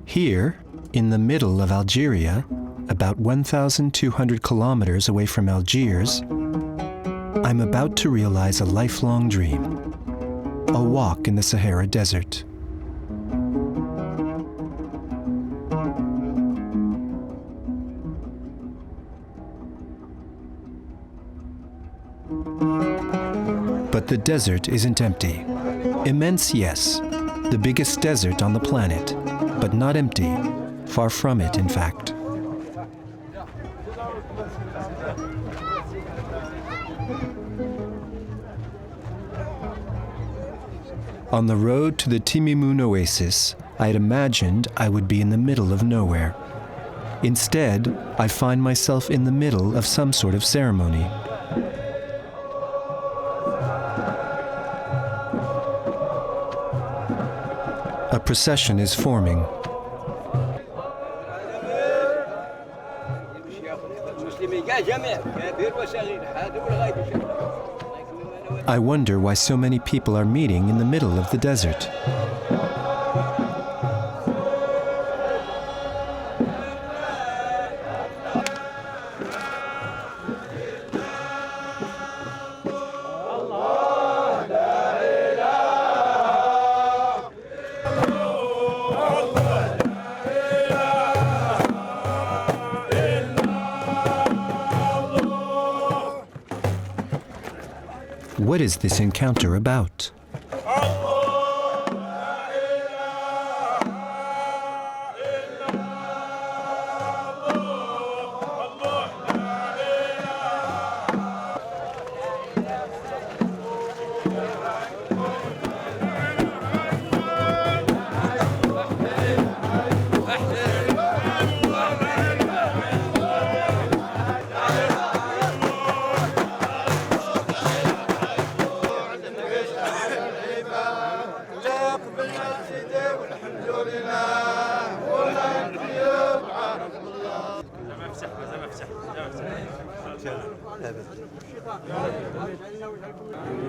Here, in the middle of Algeria, about 1,200 kilometers away from Algiers, I'm about to realize a lifelong dream: a walk in the Sahara Desert. But the desert isn't empty. Immense, yes, the biggest desert on the planet, but not empty. Far from it, in fact. On the road to the Timimoun Oasis, I had imagined I would be in the middle of nowhere. Instead, I find myself in the middle of some sort of ceremony. A procession is forming. I wonder why so many people are meeting in the middle of the desert. What is this encounter about?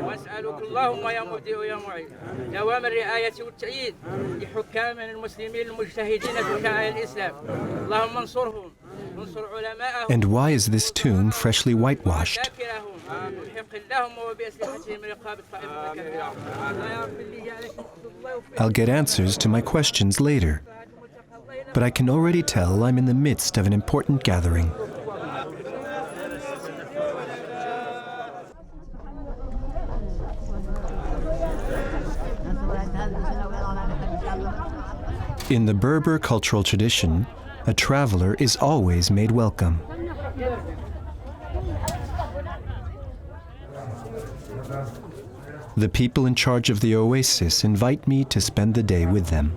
واسألك اللهم يا مبدئ يا معيد دوام الرعاية والتأييد لحكامنا المسلمين المجتهدين في شعائر الإسلام اللهم انصرهم وانصر علماءهم. And why is this tomb freshly whitewashed? I'll get answers to my questions later, but I can already tell I'm in the midst of an important gathering. In the Berber cultural tradition, a traveler is always made welcome. The people in charge of the oasis invite me to spend the day with them.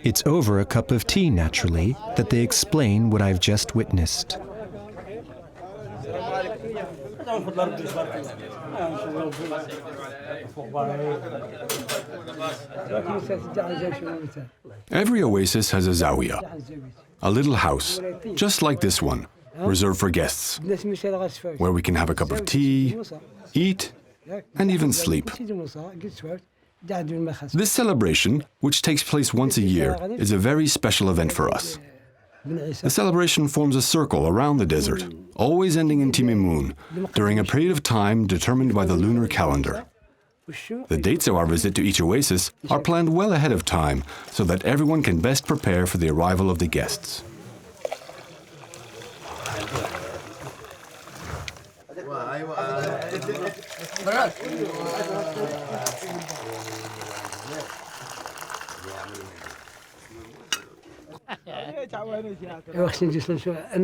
It's over a cup of tea, naturally, that they explain what I've just witnessed. Every oasis has a zawiya, a little house, just like this one, reserved for guests, where we can have a cup of tea, eat, and even sleep. This celebration, which takes place once a year, is a very special event for us. The celebration forms a circle around the desert, always ending in Timimoun, during a period of time determined by the lunar calendar. The dates of our visit to each oasis are planned well ahead of time, so that everyone can best prepare for the arrival of the guests.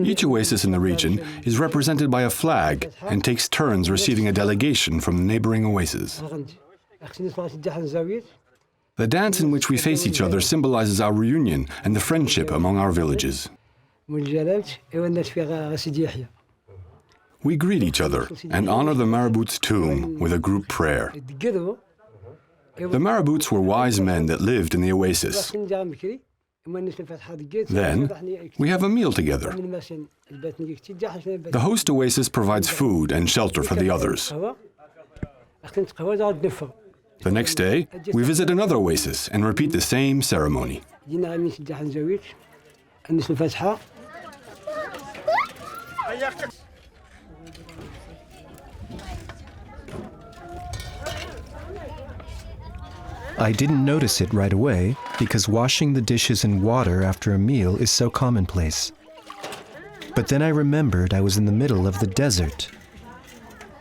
Each oasis in the region is represented by a flag and takes turns receiving a delegation from the neighboring oasis. The dance in which we face each other symbolizes our reunion and the friendship among our villages. We greet each other and honor the Marabout's tomb with a group prayer. The Marabouts were wise men that lived in the oasis. Then, we have a meal together. The host oasis provides food and shelter for the others. The next day, we visit another oasis and repeat the same ceremony. I didn't notice it right away because washing the dishes in water after a meal is so commonplace. But then I remembered I was in the middle of the desert.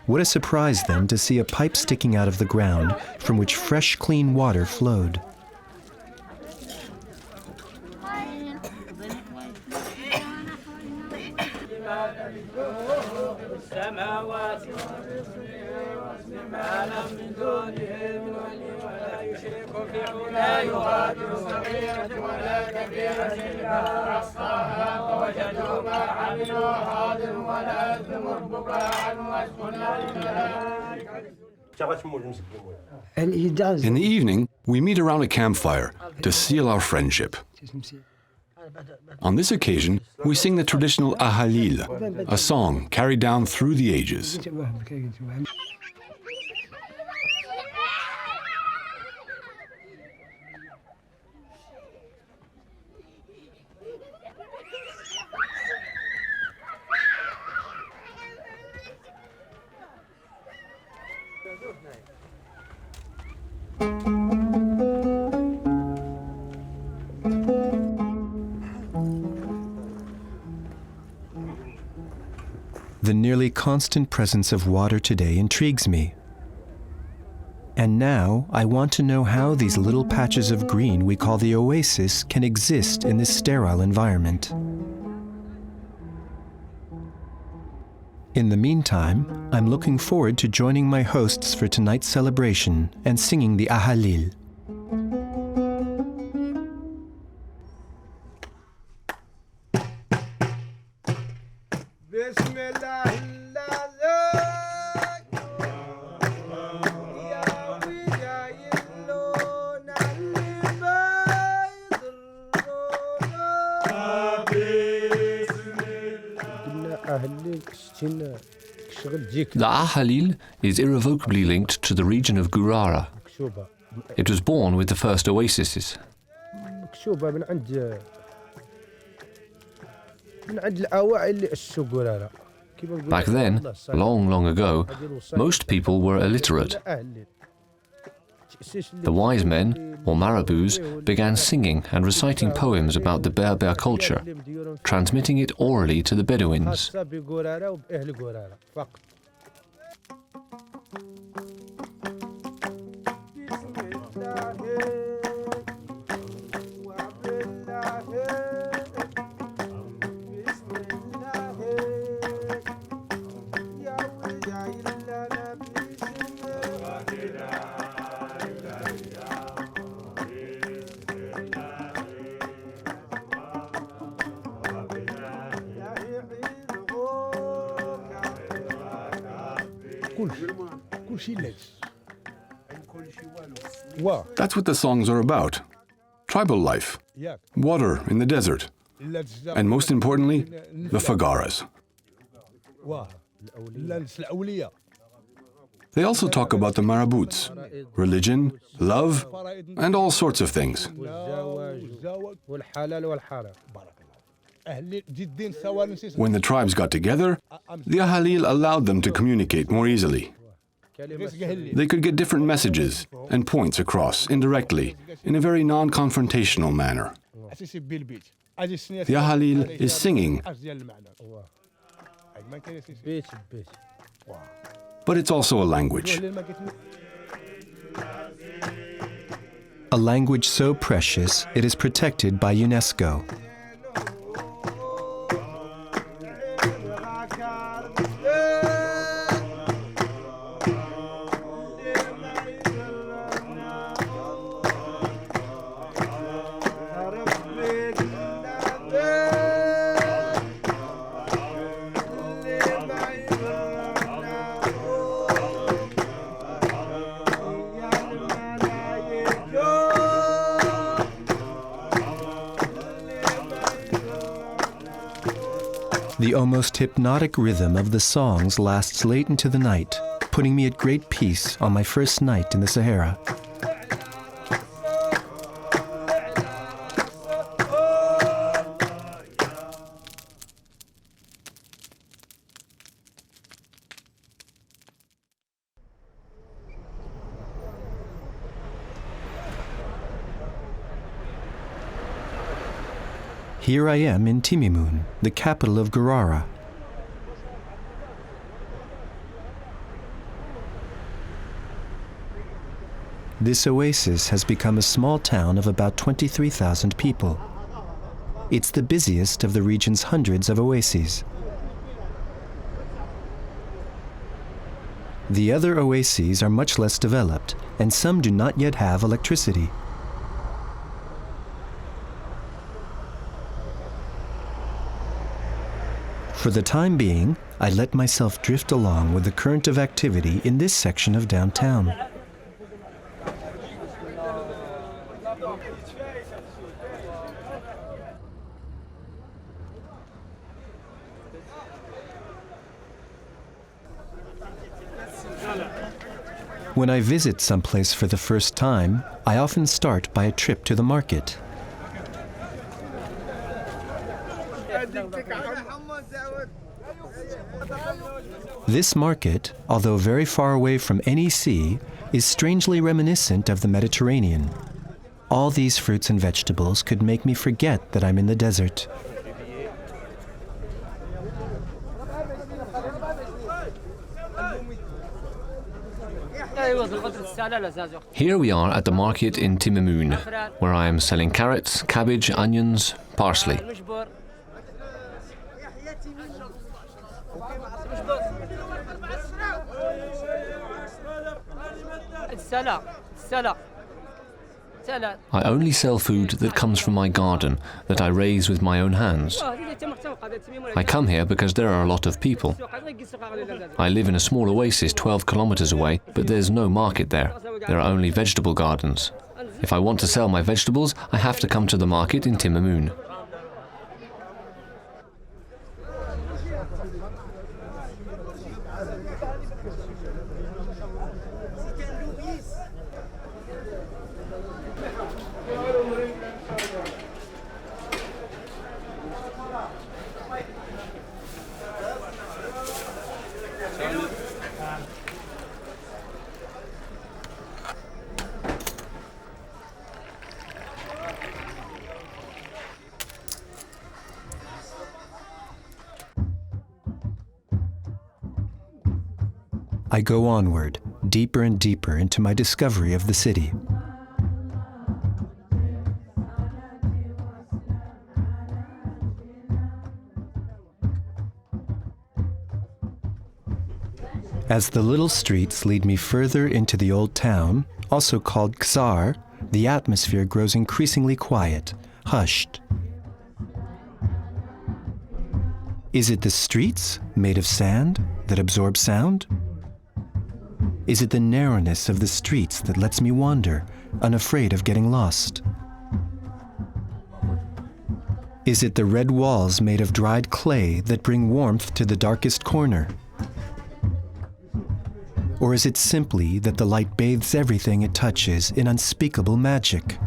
What a surprise then to see a pipe sticking out of the ground from which fresh, clean water flowed. In the evening, we meet around a campfire to seal our friendship. On this occasion, we sing the traditional Ahallil, a song carried down through the ages. The nearly constant presence of water today intrigues me. And now I want to know how these little patches of green we call the oasis can exist in this sterile environment. In the meantime, I'm looking forward to joining my hosts for tonight's celebration and singing the Ahallil. The Ahallil is irrevocably linked to the region of Gourara. It was born with the first oases. Back then, long ago, most people were illiterate. The wise men, or marabouts, began singing and reciting poems about the Berber culture, transmitting it orally to the Bedouins. That's what the songs are about. Tribal life, water in the desert, and most importantly, the Fagaras. They also talk about the marabouts, religion, love, and all sorts of things. When the tribes got together, the Ahallil allowed them to communicate more easily. They could get different messages and points across indirectly in a very non-confrontational manner. The Ahallil is singing, but it's also a language. A language so precious it is protected by UNESCO. The almost hypnotic rhythm of the songs lasts late into the night, putting me at great peace on my first night in the Sahara. Here I am in Timimoun, the capital of Gourara. This oasis has become a small town of about 23,000 people. It's the busiest of the region's hundreds of oases. The other oases are much less developed, and some do not yet have electricity. For the time being, I let myself drift along with the current of activity in this section of downtown. When I visit someplace for the first time, I often start by a trip to the market. This market, although very far away from any sea, is strangely reminiscent of the Mediterranean. All these fruits and vegetables could make me forget that I'm in the desert. Here we are at the market in Timimoun, where I am selling carrots, cabbage, onions, parsley. I only sell food that comes from my garden, that I raise with my own hands. I come here because there are a lot of people. I live in a small oasis 12 kilometers away, but there's no market there. There are only vegetable gardens. If I want to sell my vegetables, I have to come to the market in Timimoun. I go onward, deeper and deeper into my discovery of the city. As the little streets lead me further into the old town, also called Khzar, the atmosphere grows increasingly quiet, hushed. Is it the streets, made of sand, that absorb sound? Is it the narrowness of the streets that lets me wander, unafraid of getting lost? Is it the red walls made of dried clay that bring warmth to the darkest corner? Or is it simply that the light bathes everything it touches in unspeakable magic?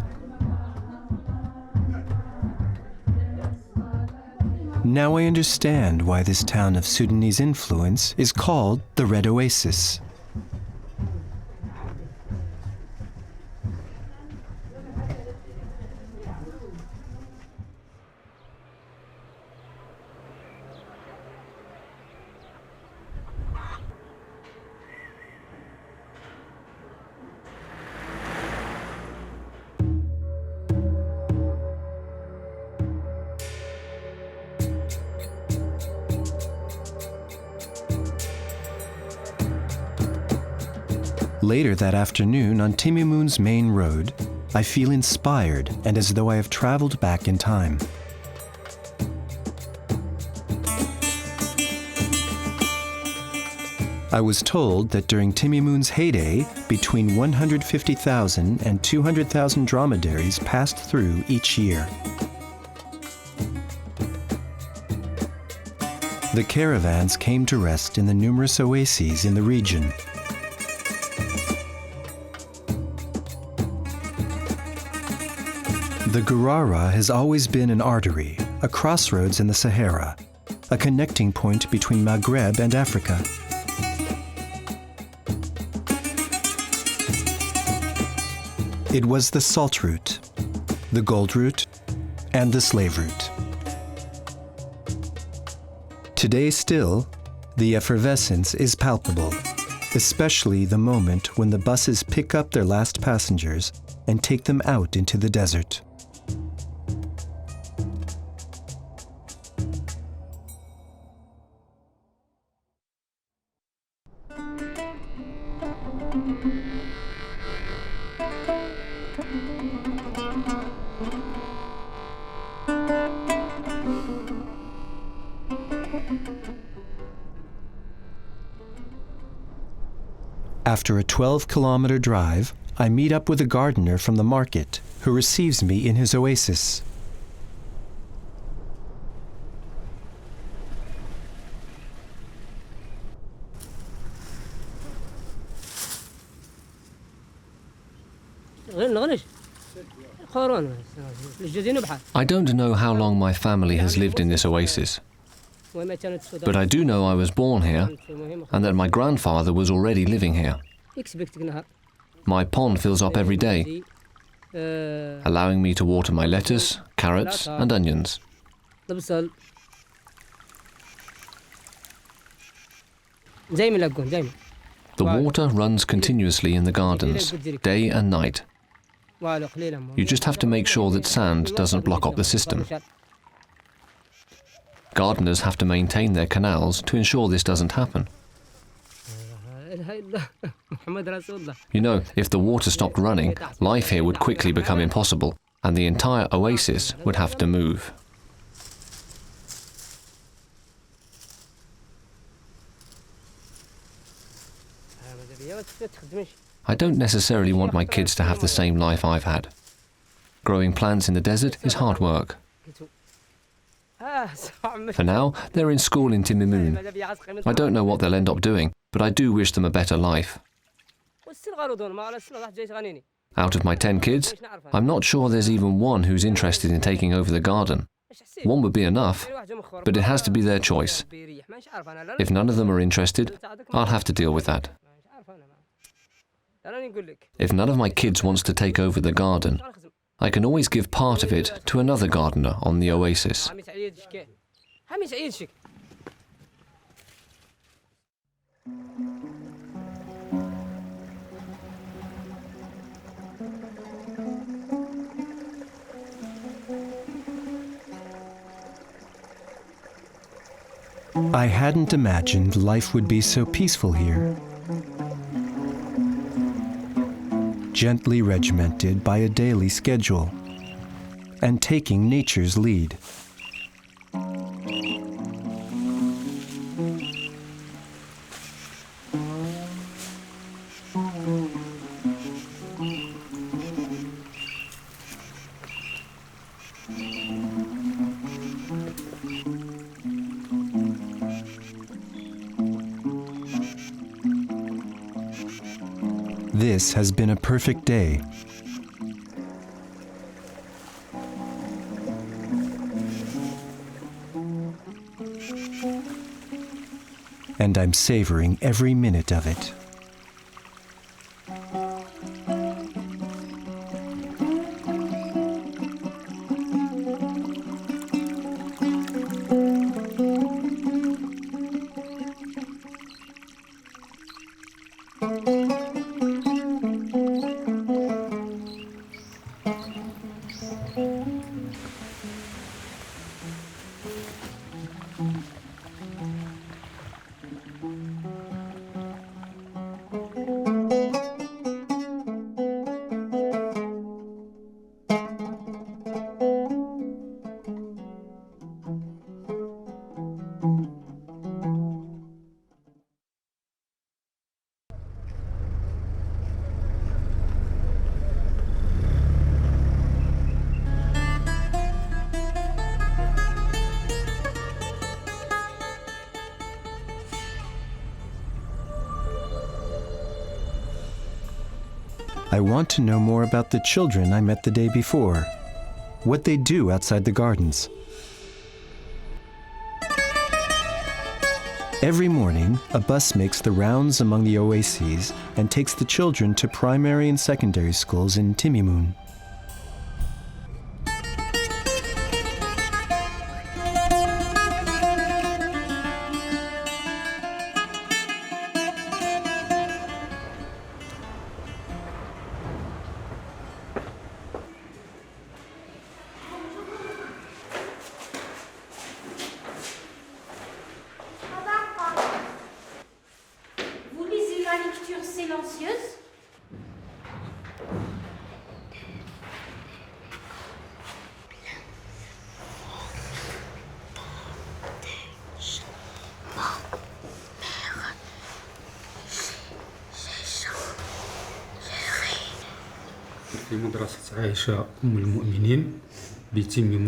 Now I understand why this town of Sudanese influence is called the Red Oasis. Later that afternoon on Timimoun's main road, I feel inspired and as though I have traveled back in time. I was told that during Timimoun's heyday, between 150,000 and 200,000 dromedaries passed through each year. The caravans came to rest in the numerous oases in the region. The Gourara has always been an artery, a crossroads in the Sahara, a connecting point between Maghreb and Africa. It was the salt route, the gold route, and the slave route. Today still, the effervescence is palpable, especially the moment when the buses pick up their last passengers and take them out into the desert. After a 12-kilometer drive, I meet up with a gardener from the market who receives me in his oasis. I don't know how long my family has lived in this oasis, but I do know I was born here and that my grandfather was already living here. My pond fills up every day, allowing me to water my lettuce, carrots and onions. The water runs continuously in the gardens, day and night. You just have to make sure that sand doesn't block up the system. Gardeners have to maintain their canals to ensure this doesn't happen. You know, if the water stopped running, life here would quickly become impossible, and the entire oasis would have to move. I don't necessarily want my kids to have the same life I've had. Growing plants in the desert is hard work. For now, they're in school in Timimoun. I don't know what they'll end up doing, but I do wish them a better life. Out of my 10 kids, I'm not sure there's even one who's interested in taking over the garden. One would be enough, but it has to be their choice. If none of them are interested, I'll have to deal with that. If none of my kids wants to take over the garden, I can always give part of it to another gardener on the oasis. I hadn't imagined life would be so peaceful here. Gently regimented by a daily schedule, and taking nature's lead. This has been a perfect day. And I'm savoring every minute of it. I want to know more about the children I met the day before, what they do outside the gardens. Every morning, a bus makes the rounds among the oases and takes the children to primary and secondary schools in Timimoun.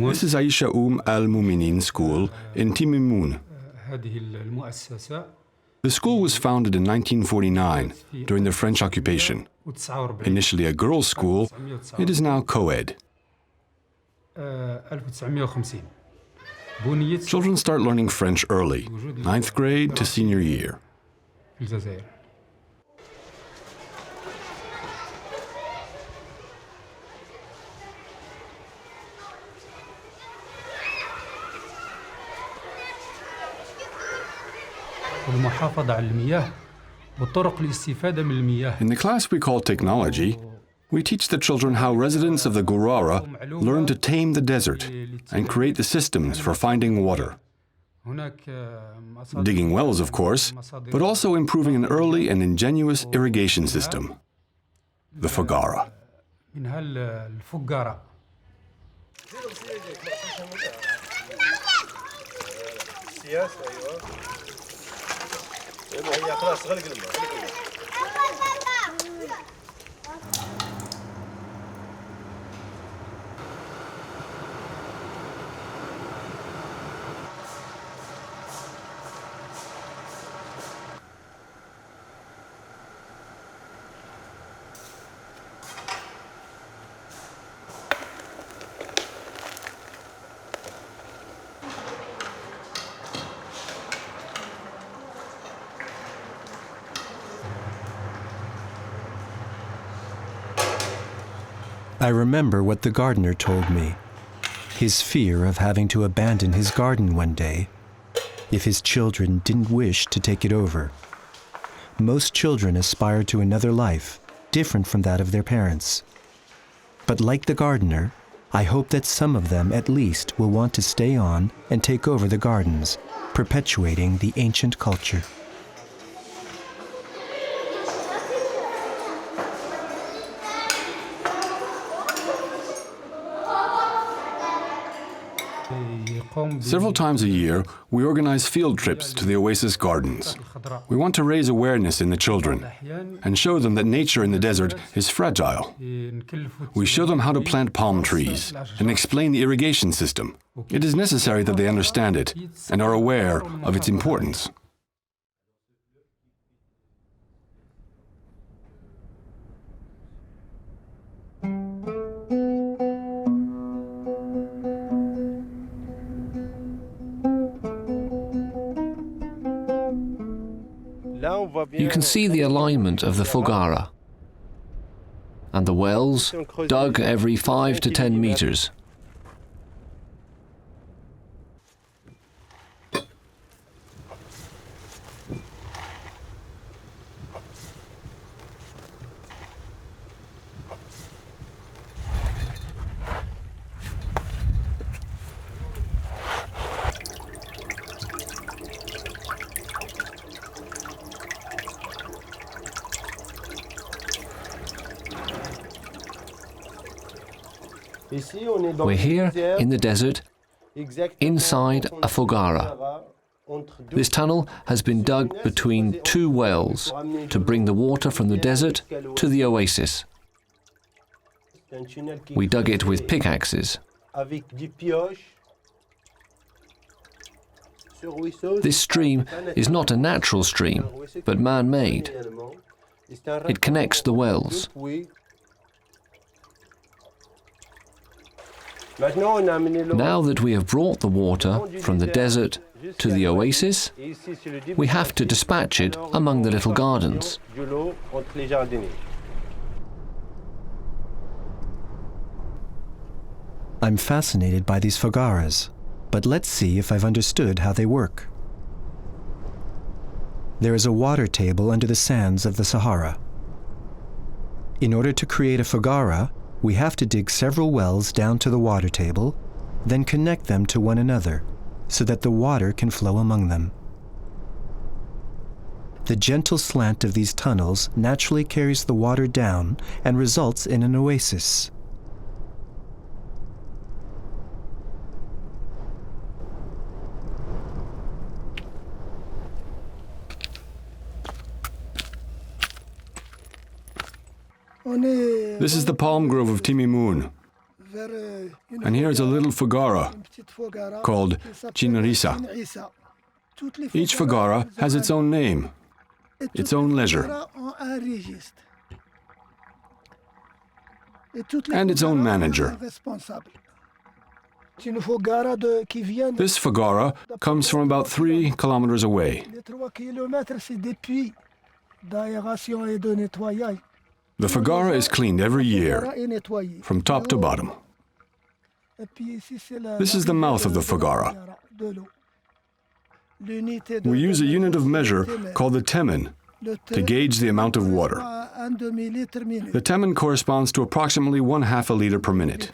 This is Aisha al-Mu'minin School in Timimoun. The school was founded in 1949 during the French occupation. Initially a girls' school, it is now co-ed. Children start learning French early, 9th grade to senior year. In the class we call technology, we teach the children how residents of the Gourara learn to tame the desert and create the systems for finding water. Digging wells, of course, but also improving an early and ingenious irrigation system, the Fagara. I remember what the gardener told me, his fear of having to abandon his garden one day if his children didn't wish to take it over. Most children aspire to another life, different from that of their parents. But like the gardener, I hope that some of them at least will want to stay on and take over the gardens, perpetuating the ancient culture. Several times a year, we organize field trips to the Oasis gardens. We want to raise awareness in the children and show them that nature in the desert is fragile. We show them how to plant palm trees and explain the irrigation system. It is necessary that they understand it and are aware of its importance. You can see the alignment of the Fagara and the wells dug every 5 to 10 meters. We're here in the desert, inside a foggara. This tunnel has been dug between 2 wells to bring the water from the desert to the oasis. We dug it with pickaxes. This stream is not a natural stream, but man-made. It connects the wells. Now that we have brought the water from the desert to the oasis, we have to dispatch it among the little gardens. I'm fascinated by these fagaras, but let's see if I've understood how they work. There is a water table under the sands of the Sahara. In order to create a fagara, we have to dig several wells down to the water table, then connect them to one another, so that the water can flow among them. The gentle slant of these tunnels naturally carries the water down and results in an oasis. This is the palm grove of Timimoun. And here's a little fagara called Ingenious. Each fagara has its own name, its own leisure, and its own manager. This fagara comes from about 3 kilometers away. The fagara is cleaned every year, from top to bottom. This is the mouth of the fagara. We use a unit of measure called the temen to gauge the amount of water. The temen corresponds to approximately 1/2 a liter per minute.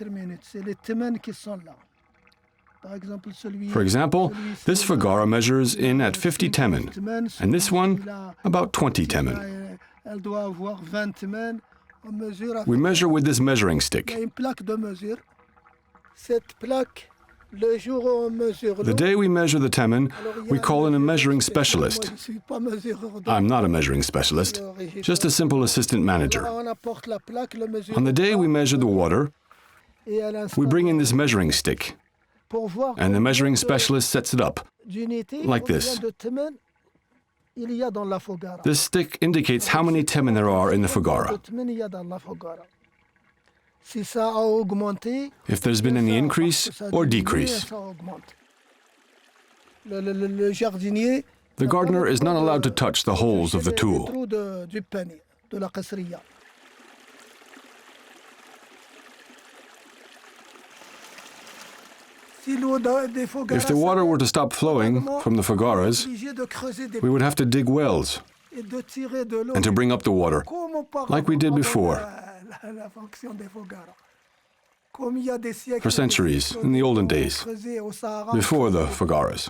For example, this fagara measures in at 50 temen, and this one about 20 temen. We measure with this measuring stick. The day we measure the temen, we call in a measuring specialist. I'm not a measuring specialist, just a simple assistant manager. On the day we measure the water, we bring in this measuring stick, and the measuring specialist sets it up, like this. This stick indicates how many temen there are in the fagara. If there's been any increase or decrease. The gardener is not allowed to touch the holes of the tool. If the water were to stop flowing from the fagaras, we would have to dig wells and to bring up the water, like we did before. For centuries, in the olden days, before the fagaras.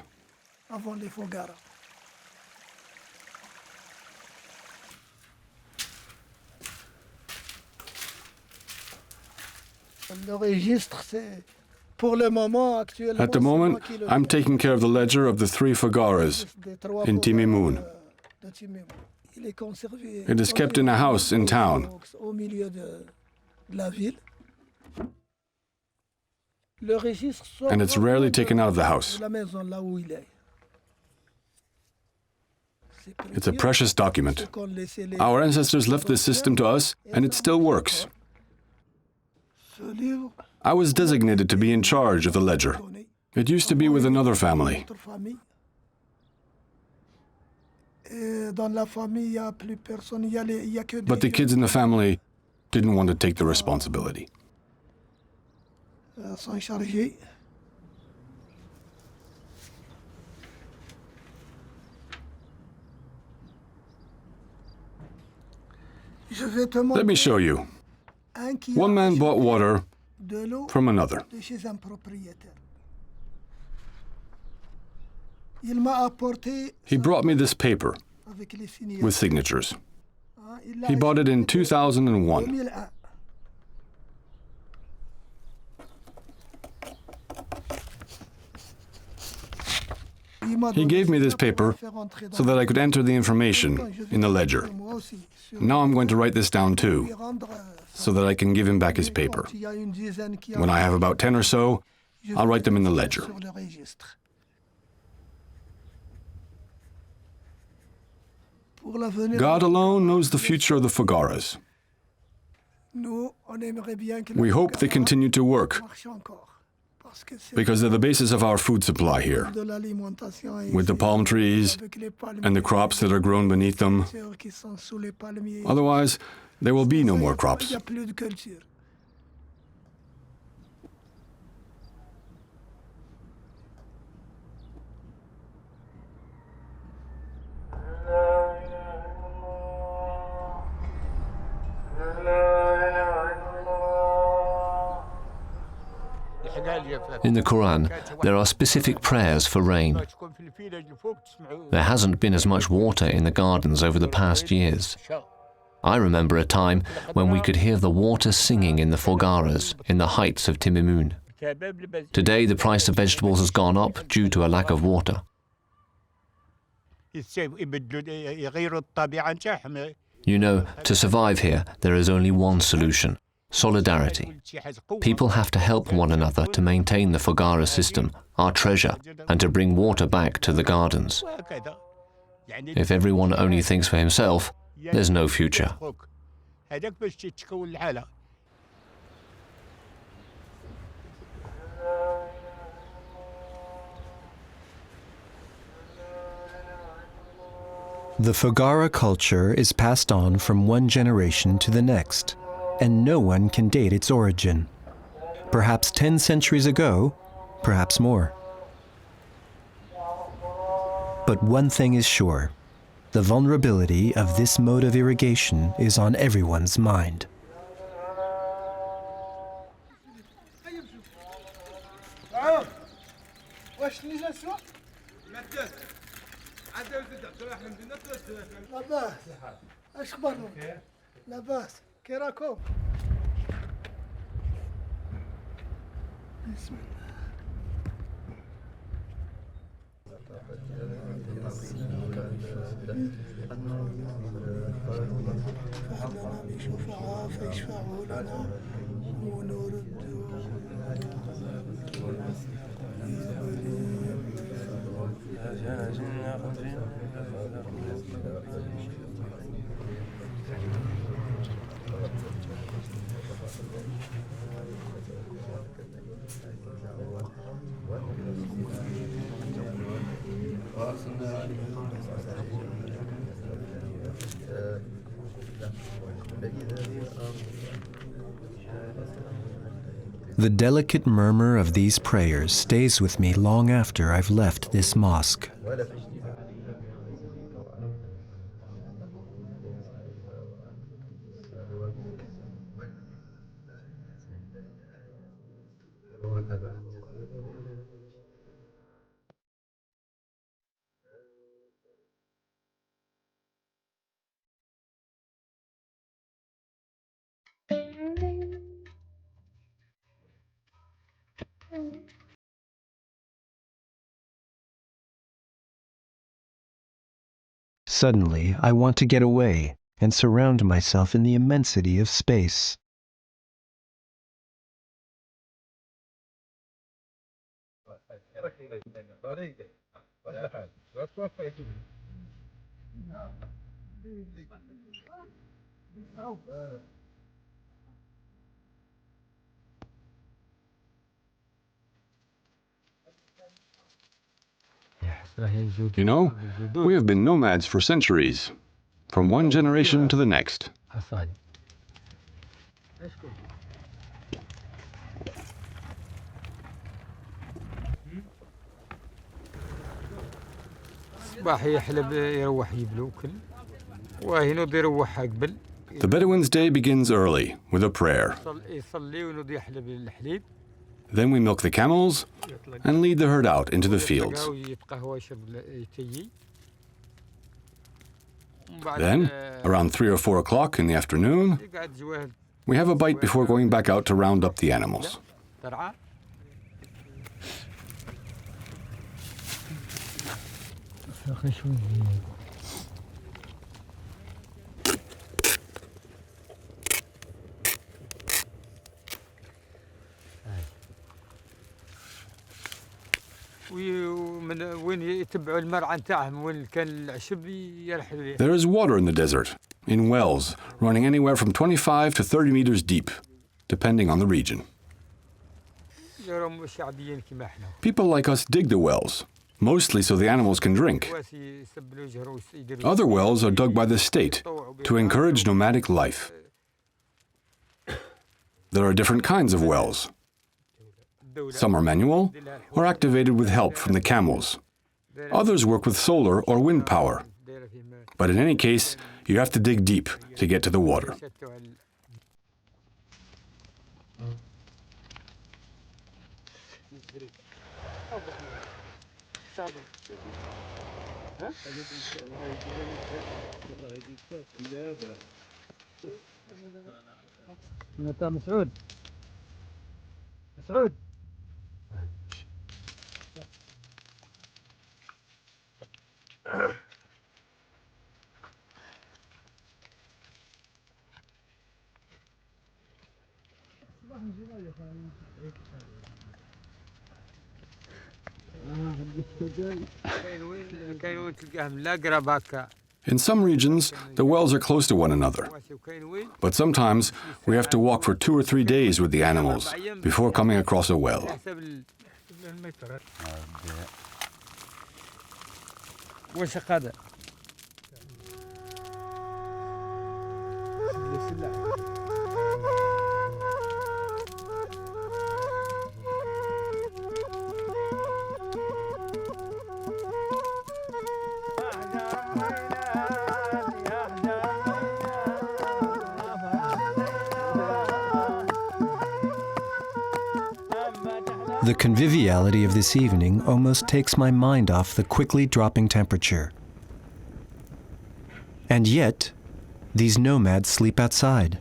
At the moment, I'm taking care of the ledger of the 3 fagaras in Timimoun. It is kept in a house in town. And it's rarely taken out of the house. It's a precious document. Our ancestors left this system to us, and it still works. I was designated to be in charge of the ledger. It used to be with another family. But the kids in the family didn't want to take the responsibility. Let me show you. One man bought water from another. He brought me this paper with signatures. He bought it in 2001. He gave me this paper so that I could enter the information in the ledger. Now I'm going to write this down too, so that I can give him back his paper. When I have about 10 or so, I'll write them in the ledger. God alone knows the future of the fagaras. We hope they continue to work, because they're the basis of our food supply here, with the palm trees and the crops that are grown beneath them. Otherwise, there will be no more crops. In the Quran, there are specific prayers for rain. There hasn't been as much water in the gardens over the past years. I remember a time when we could hear the water singing in the foggaras in the heights of Timimoun. Today, the price of vegetables has gone up due to a lack of water. You know, to survive here, there is only one solution: solidarity. People have to help one another to maintain the Fagara system, our treasure, and to bring water back to the gardens. If everyone only thinks for himself, there's no future. The Fagara culture is passed on from one generation to the next, and no one can date its origin. Perhaps 10 centuries ago, perhaps more. But one thing is sure: the vulnerability of this mode of irrigation is on everyone's mind. The delicate murmur of these prayers stays with me long after I've left this mosque. Suddenly, I want to get away and surround myself in the immensity of space. You know, we have been nomads for centuries, from one generation to the next. The Bedouins' day begins early with a prayer. Then we milk the camels and lead the herd out into the fields. Then, around 3 or 4 o'clock in the afternoon, we have a bite before going back out to round up the animals. There is water in the desert, in wells, running anywhere from 25 to 30 meters deep, depending on the region. People like us dig the wells, mostly so the animals can drink. Other wells are dug by the state to encourage nomadic life. There are different kinds of wells. Some are manual or activated with help from the camels. Others work with solar or wind power. But in any case, you have to dig deep to get to the water. In some regions, the wells are close to one another. But sometimes we have to walk for 2 or 3 days with the animals before coming across a well. The conviviality of this evening almost takes my mind off the quickly dropping temperature. And yet, these nomads sleep outside.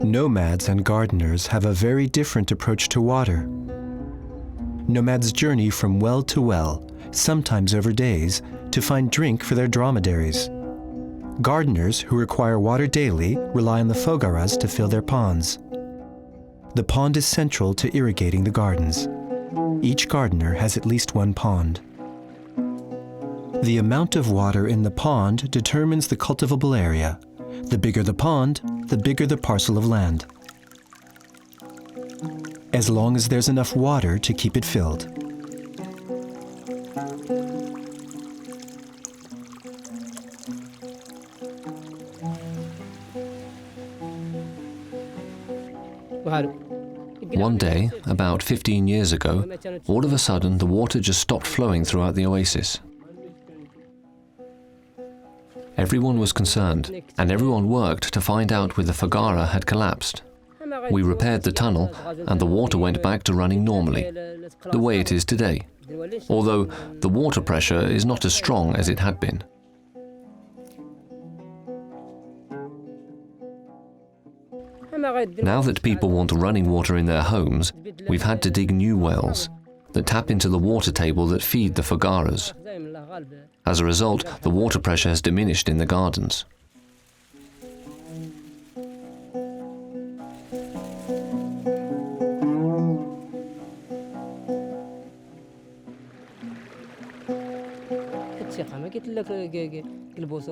Nomads and gardeners have a very different approach to water. Nomads journey from well to well, sometimes over days, to find drink for their dromedaries. Gardeners, who require water daily, rely on the foggaras to fill their ponds. The pond is central to irrigating the gardens. Each gardener has at least one pond. The amount of water in the pond determines the cultivable area. The bigger the pond, the bigger the parcel of land. As long as there's enough water to keep it filled. One day, about 15 years ago, all of a sudden the water just stopped flowing throughout the oasis. Everyone was concerned, and everyone worked to find out where the Fagara had collapsed. We repaired the tunnel, and the water went back to running normally, the way it is today, although the water pressure is not as strong as it had been. Now that people want running water in their homes, we've had to dig new wells that tap into the water table that feed the Fagaras. As a result, the water pressure has diminished in the gardens.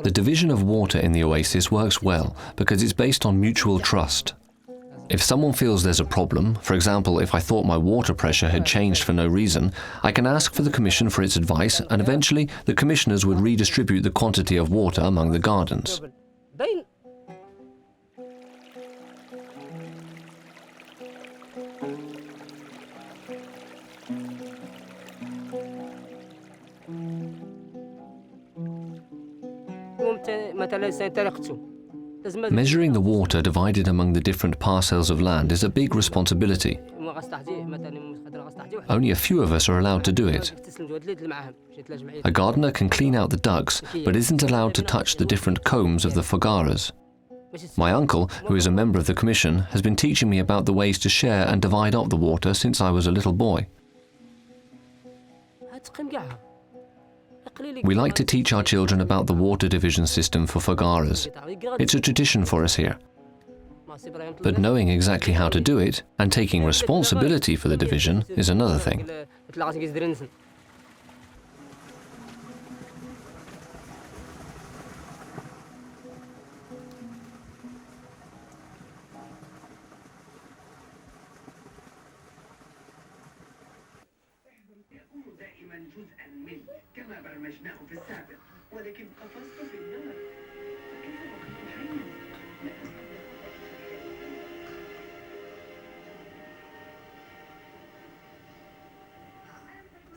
The division of water in the oasis works well because it's based on mutual trust. If someone feels there's a problem, for example, if I thought my water pressure had changed for no reason, I can ask for the Commission for its advice, and eventually the commissioners would redistribute the quantity of water among the gardens. Measuring the water divided among the different parcels of land is a big responsibility. Only a few of us are allowed to do it. A gardener can clean out the ducts, but isn't allowed to touch the different combs of the Fagaras. My uncle, who is a member of the commission, has been teaching me about the ways to share and divide up the water since I was a little boy. We like to teach our children about the water division system for Fagaras. It's a tradition for us here. But knowing exactly how to do it and taking responsibility for the division is another thing.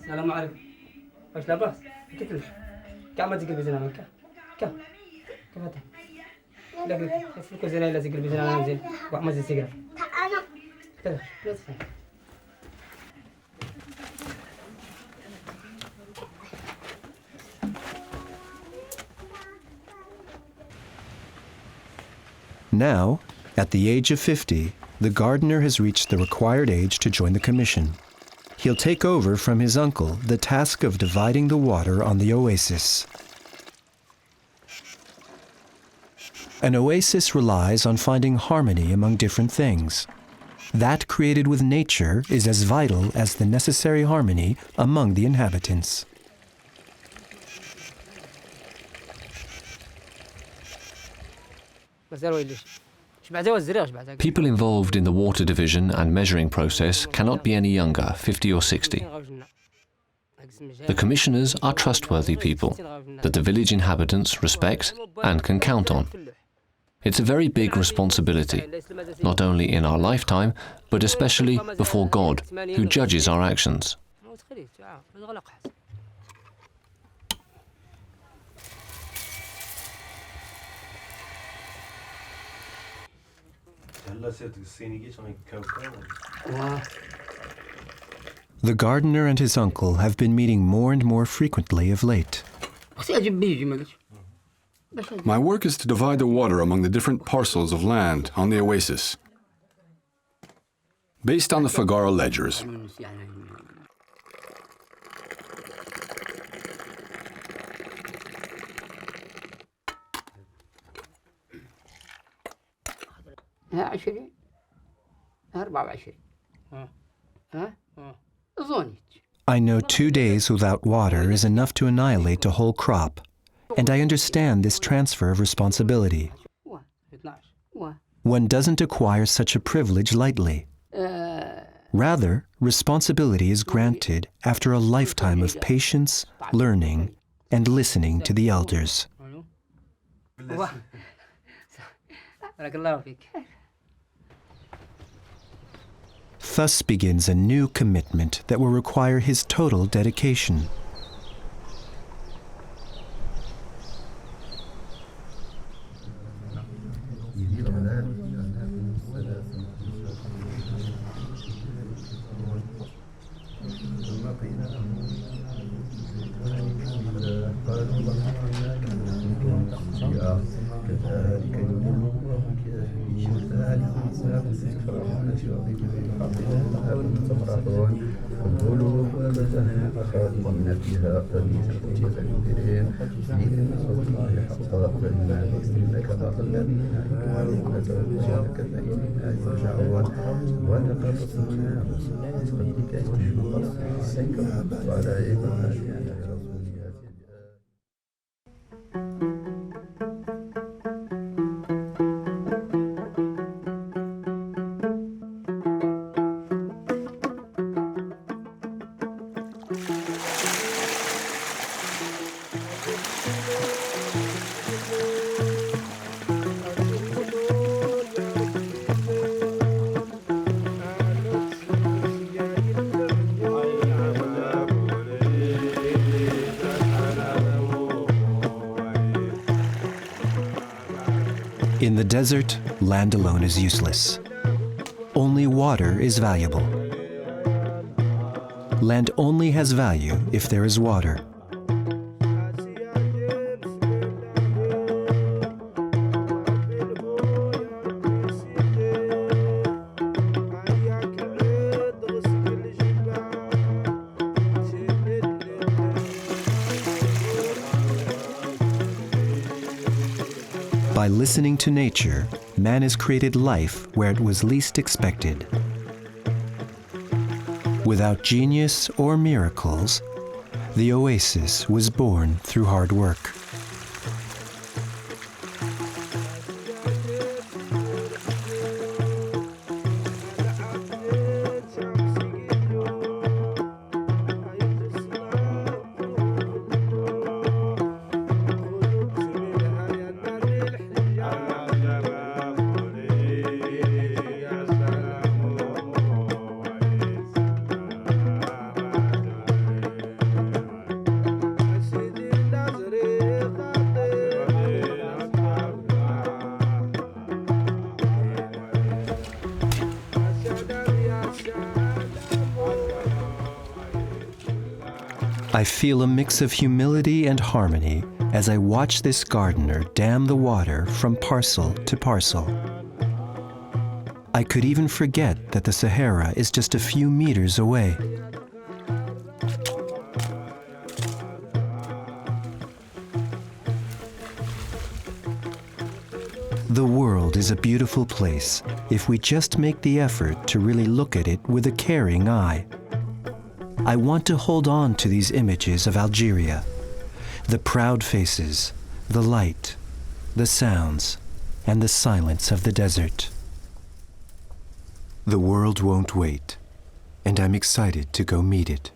السلام عليكم. واش لاباس؟ كيف لك؟ كاع ما تقلبي زين هكا. كاع. كيف هذا؟ لا كيف لك زين لا تقلبي زين مزيان. واحد ما زين سيجاره. انا. كذا. لا تفهم. Now, at the age of 50, the gardener has reached the required age to join the commission. He'll take over from his uncle the task of dividing the water on the oasis. An oasis relies on finding harmony among different things. That created with nature is as vital as the necessary harmony among the inhabitants. People involved in the water division and measuring process cannot be any younger, 50 or 60. The commissioners are trustworthy people that the village inhabitants respect and can count on. It's a very big responsibility, not only in our lifetime, but especially before God, who judges our actions. The gardener and his uncle have been meeting more and more frequently of late. My work is to divide the water among the different parcels of land on the oasis, based on the Fagara ledgers. I know 2 days without water is enough to annihilate a whole crop, and I understand this transfer of responsibility. One doesn't acquire such a privilege lightly. Rather, responsibility is granted after a lifetime of patience, learning, and listening to the elders. Thus begins a new commitment that will require his total dedication. In the desert, land alone is useless. Only water is valuable. Land only has value if there is water. By listening to nature, man has created life where it was least expected. Without genius or miracles, the oasis was born through hard work. I feel a mix of humility and harmony as I watch this gardener dam the water from parcel to parcel. I could even forget that the Sahara is just a few meters away. The world is a beautiful place if we just make the effort to really look at it with a caring eye. I want to hold on to these images of Algeria, the proud faces, the light, the sounds, and the silence of the desert. The world won't wait, and I'm excited to go meet it.